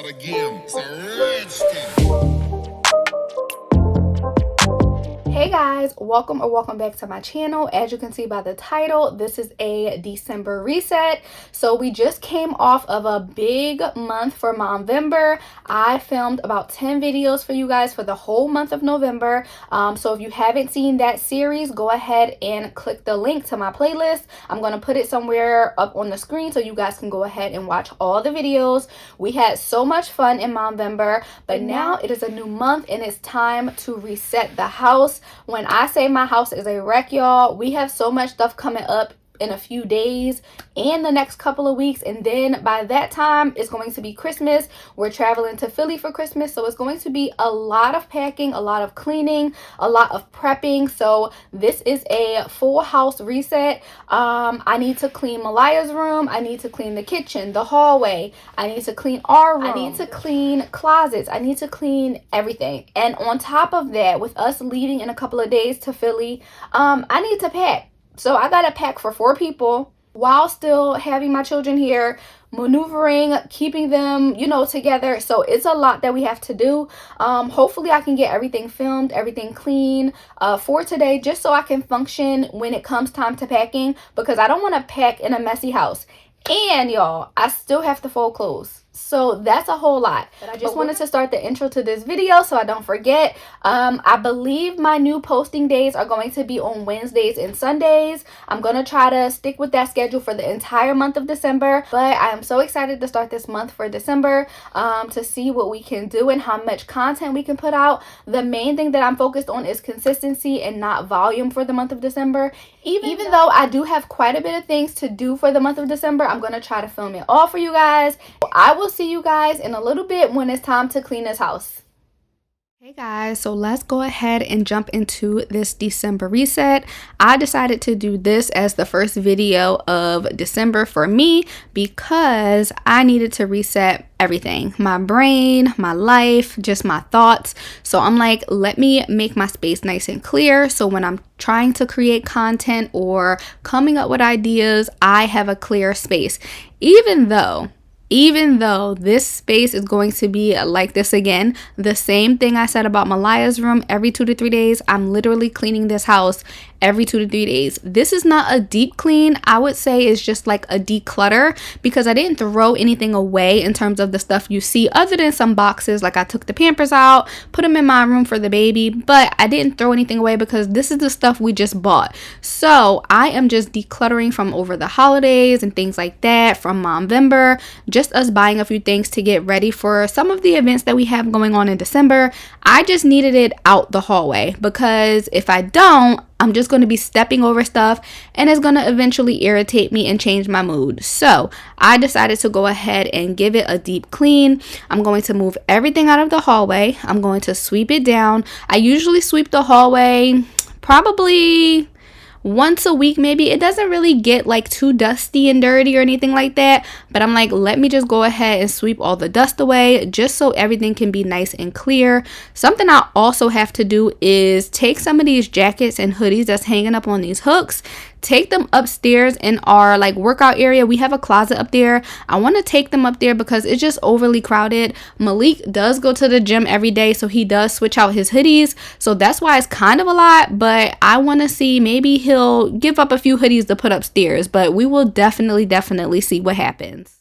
start again. It's a redskin. Hey guys, welcome back to my channel. As you can see by the title, this is a December reset. So we just came off of a big month for Momvember. I filmed about 10 videos for you guys for the whole month of November. So if you haven't seen that series, go ahead and click the link to my playlist. I'm going to put it somewhere up on the screen so you guys can go ahead and watch all the videos. We had so much fun in Momvember, but now it is a new month and it's time to reset the house. When I say my house is a wreck, y'all, we have so much stuff coming up in a few days and the next couple of weeks, and then by that time it's going to be Christmas. We're traveling to Philly for Christmas, so it's going to be a lot of packing, a lot of cleaning, a lot of prepping. So this is a full house reset. I need to clean Maliah's room, I need to clean the kitchen, the hallway, I need to clean our room, I need to clean closets, I need to clean everything. And on top of that, with us leaving in a couple of days to Philly, I need to pack. So I gotta pack for 4 people while still having my children here, maneuvering, keeping them, together. So it's a lot that we have to do. Hopefully I can get everything filmed, everything clean for today, just so I can function when it comes time to packing, because I don't want to pack in a messy house. And y'all, I still have to fold clothes. So that's a whole lot. But I just wanted to start the intro to this video so I don't forget. I believe my new posting days are going to be on Wednesdays and Sundays. I'm going to try to stick with that schedule for the entire month of December. But I am so excited to start this month for December, to see what we can do and how much content we can put out. The main thing that I'm focused on is consistency and not volume for the month of December. Even though I do have quite a bit of things to do for the month of December, I'm going to try to film it all for you guys. I will see you guys in a little bit when it's time to clean this house. Hey guys, so let's go ahead and jump into this December reset. I decided to do this as the first video of December for me because I needed to reset everything, my brain, my life, just my thoughts. So I'm like, let me make my space nice and clear, so when I'm trying to create content or coming up with ideas, I have a clear space. Even though this space is going to be like this again, the same thing I said about Maliah's room, every 2 to 3 days, I'm literally cleaning this house every 2 to 3 days. This is not a deep clean. I would say it's just like a declutter, because I didn't throw anything away in terms of the stuff you see, other than some boxes. Like I took the Pampers out, put them in my room for the baby, but I didn't throw anything away because this is the stuff we just bought. So I am just decluttering from over the holidays and things like that, from Momvember, just us buying a few things to get ready for some of the events that we have going on in December. I just needed it out the hallway, because if I don't, I'm just going to be stepping over stuff and it's going to eventually irritate me and change my mood. So I decided to go ahead and give it a deep clean. I'm going to move everything out of the hallway. I'm going to sweep it down. I usually sweep the hallway probably once a week, maybe. It doesn't really get like too dusty and dirty or anything like that, but I'm like, let me just go ahead and sweep all the dust away, just so everything can be nice and clear. Something I also have to do is take some of these jackets and hoodies that's hanging up on these hooks, take them upstairs in our like workout area. We have a closet up there. I want to take them up there because it's just overly crowded. Malik does go to the gym every day, so he does switch out his hoodies, so that's why it's kind of a lot. But I want to see, maybe he'll give up a few hoodies to put upstairs, but we will definitely see what happens.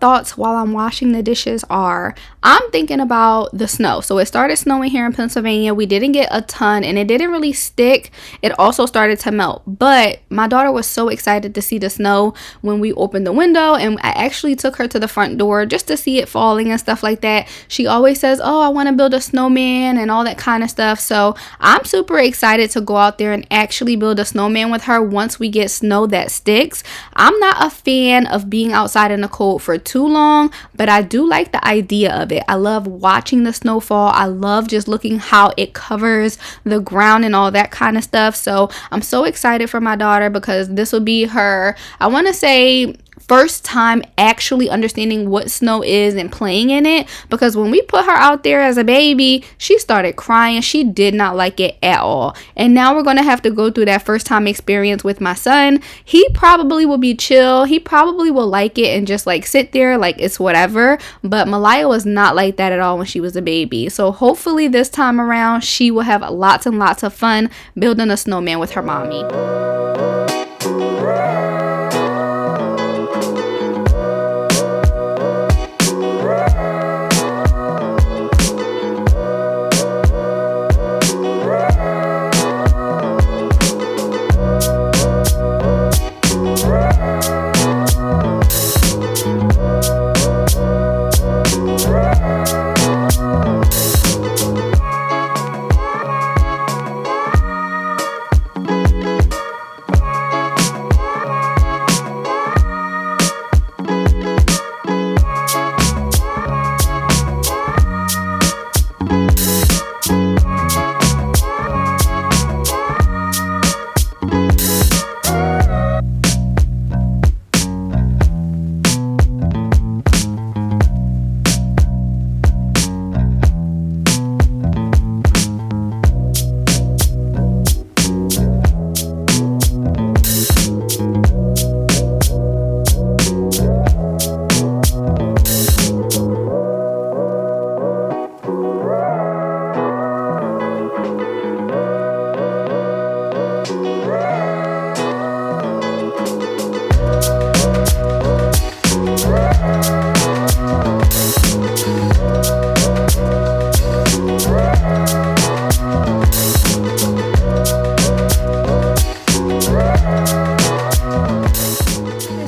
thoughts while I'm washing the dishes are, I'm thinking about the snow. So it started snowing here in Pennsylvania. We didn't get a ton and it didn't really stick. It also started to melt. But my daughter was so excited to see the snow when we opened the window, and I actually took her to the front door just to see it falling and stuff like that. She always says, oh, I want to build a snowman and all that kind of stuff. So I'm super excited to go out there and actually build a snowman with her once we get snow that sticks. I'm not a fan of being outside in the cold for too long, but I do like the idea of it. I love watching the snowfall. I love just looking how it covers the ground and all that kind of stuff. So I'm so excited for my daughter because this will be her, I want to say, first time actually understanding what snow is and playing in it, because when we put her out there as a baby, she started crying. She did not like it at all. And now we're going to have to go through that first time experience with my son. He probably will be chill. He probably will like it and just like sit there like it's whatever. But Malaya was not like that at all when she was a baby. So hopefully this time around she will have lots and lots of fun building a snowman with her mommy.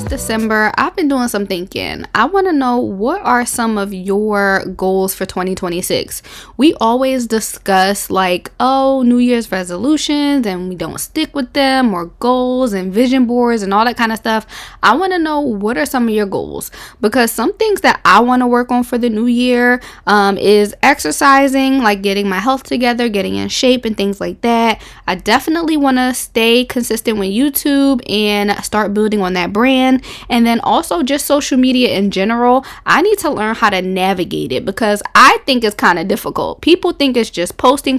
December, I've been doing some thinking. I want to know, what are some of your goals for 2026? We always discuss like, oh, New Year's resolutions and we don't stick with them, or goals and vision boards and all that kind of stuff. I want to know, what are some of your goals? Because some things that I want to work on for the new year is exercising, like getting my health together, getting in shape and things like that. I definitely want to stay consistent with YouTube and start building on that brand. And then also just social media in general. I need to learn how to navigate it because I think it's kind of difficult. People think it's just posting,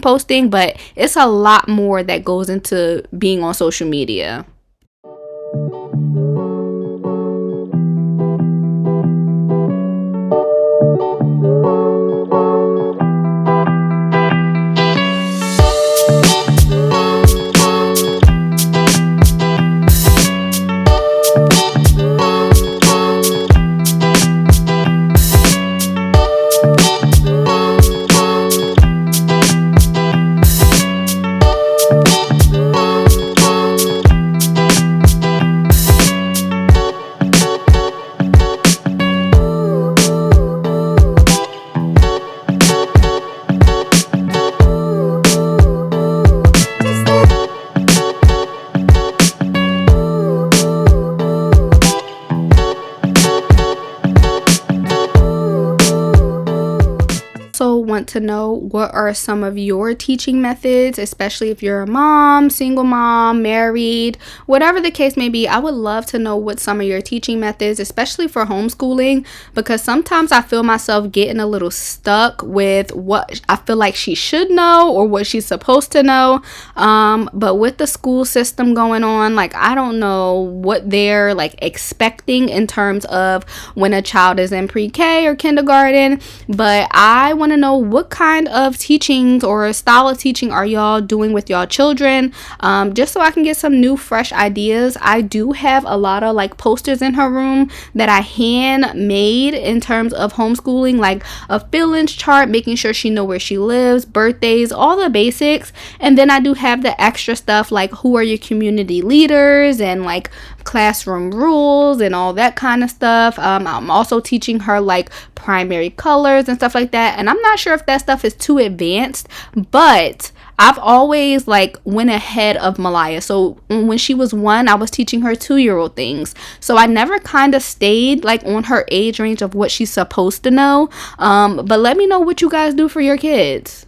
but it's a lot more that goes into being on social media. Want to know, what are some of your teaching methods, especially if you're a mom, single mom, married, whatever the case may be. I would love to know what some of your teaching methods, especially for homeschooling, because sometimes I feel myself getting a little stuck with what I feel like she should know or what she's supposed to know. But with the school system going on, like, I don't know what they're like expecting in terms of when a child is in pre-K or kindergarten, but I want want to know what kind of teachings or style of teaching are y'all doing with y'all children, just so I can get some new fresh ideas. I do have a lot of like posters in her room that I hand made in terms of homeschooling, like a feelings chart, making sure she know where she lives, birthdays, all the basics. And then I do have the extra stuff like who are your community leaders and like classroom rules and all that kind of stuff. I'm also teaching her like primary colors and stuff like that, and I'm not sure if that stuff is too advanced, but I've always like went ahead of Malaya. So when she was 1, I was teaching her 2-year-old things, so I never kind of stayed like on her age range of what she's supposed to know. But let me know what you guys do for your kids.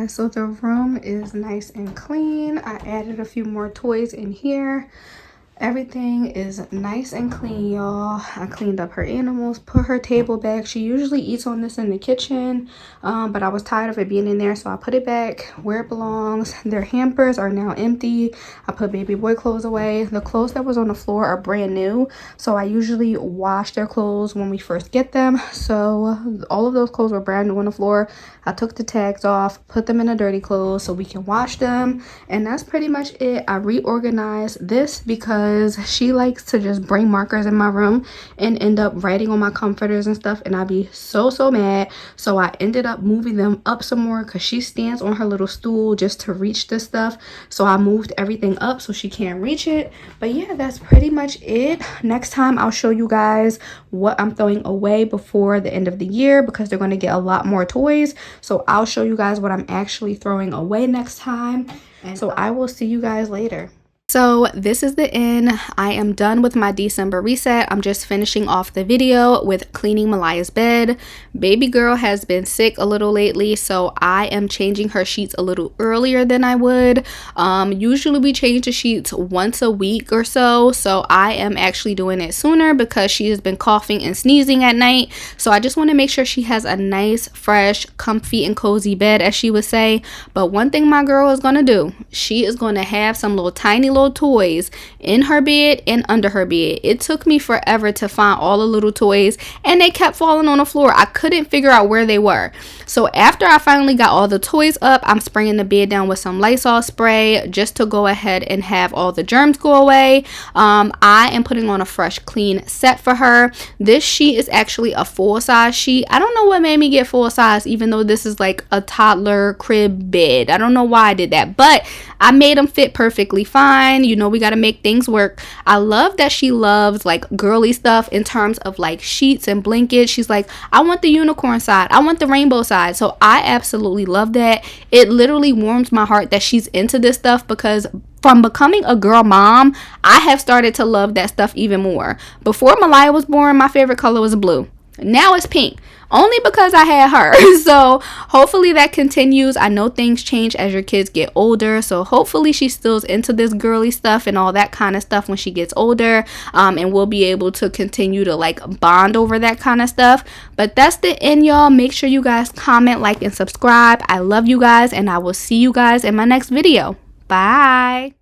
So the room is nice and clean. I added a few more toys in here. Everything is nice and clean, y'all. I cleaned up her animals, put her table back. She usually eats on this in the kitchen, but I was tired of it being in there, so I put it back where it belongs. Their hampers are now empty. I put baby boy clothes away. The clothes that was on the floor are brand new, so I usually wash their clothes when we first get them. So all of those clothes were brand new on the floor. I took the tags off, put them in the dirty clothes so we can wash them, and that's pretty much it. I reorganized this because because she likes to just bring markers in my room and end up writing on my comforters and stuff, and I'd be so mad. So I ended up moving them up some more because she stands on her little stool just to reach this stuff. So I moved everything up so she can't reach it. But yeah, that's pretty much it. Next time I'll show you guys what I'm throwing away before the end of the year, because they're going to get a lot more toys. So I'll show you guys what I'm actually throwing away next time. And so I will see you guys later. So this is the end. I am done with my December reset. I'm just finishing off the video with cleaning Maliah's bed. Baby girl has been sick a little lately, so I am changing her sheets a little earlier than I would. Usually we change the sheets once a week or so, so I am actually doing it sooner because she has been coughing and sneezing at night. So I just want to make sure she has a nice, fresh, comfy, and cozy bed, as she would say. But one thing my girl is going to do, she is going to have some little tiny little toys in her bed and under her bed. It took me forever to find all the little toys, and they kept falling on the floor. I couldn't figure out where they were. So after I finally got all the toys up, I'm spraying the bed down with some Lysol spray just to go ahead and have all the germs go away. I am putting on a fresh clean set for her. This sheet is actually a full size sheet. I don't know what made me get full size, even though this is like a toddler crib bed. I don't know why I did that, but I made them fit perfectly fine. You know, we got to make things work. I love that she loves like girly stuff in terms of like sheets and blankets. She's like, I want the unicorn side, I want the rainbow side. So I absolutely love that. It literally warms my heart that she's into this stuff, because from becoming a girl mom, I have started to love that stuff even more. Before Maliah was born, my favorite color was blue. Now it's pink, only because I had her. So hopefully that continues. I know things change as your kids get older, so hopefully she still's into this girly stuff and all that kind of stuff when she gets older, and we'll be able to continue to like bond over that kind of stuff. But that's the end, y'all. Make sure you guys comment, like, and subscribe. I love you guys, and I will see you guys in my next video. Bye.